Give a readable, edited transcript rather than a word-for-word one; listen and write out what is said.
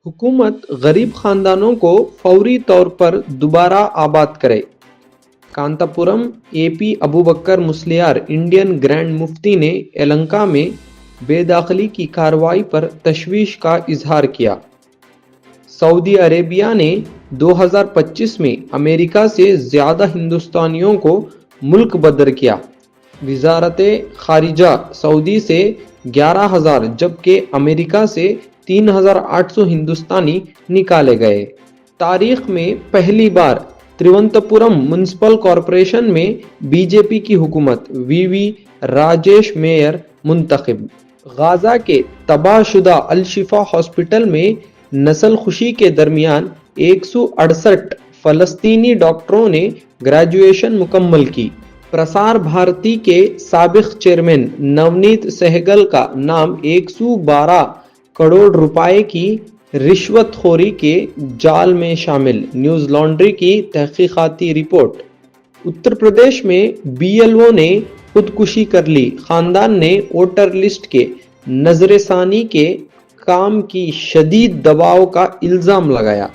حکومت غریب خاندانوں کو فوری طور پر دوبارہ آباد کرے۔ کانتاپورم اے پی ابوبکر مسلیار انڈین گرینڈ مفتی نے یلہنکا میں بے دخلی کی کارروائی پر تشویش کا اظہار کیا۔ سعودی عربیہ نے 2025 میں امریکہ سے زیادہ ہندوستانیوں کو ملک بدر کیا۔ وزارت خارجہ سعودی سے 11,000 جبکہ امریکہ سے 3,800 ہندوستانی نکالے گئے۔ تاریخ میں پہلی بار ترووننتپورم میونسپل کارپوریشن میں بی جے پی کی حکومت، وی وی راجیش میئر منتخب۔ غزہ کے تباہ شدہ الشفا ہاسپٹل میں نسل کشی کے درمیان 168 فلسطینی ڈاکٹروں نے گریجویشن مکمل کی۔ پرسار بھارتی کے سابق چیئرمین نونیت سہگل کا نام 112 کروڑ روپے کی رشوت خوری کے جال میں شامل، نیوز لانڈری کی تحقیقاتی رپورٹ۔ اتر پردیش میں بی ایل او نے خودکشی کر لی، خاندان نے ووٹر لسٹ کے نظر ثانی کے کام کی شدید دباؤ کا الزام لگایا۔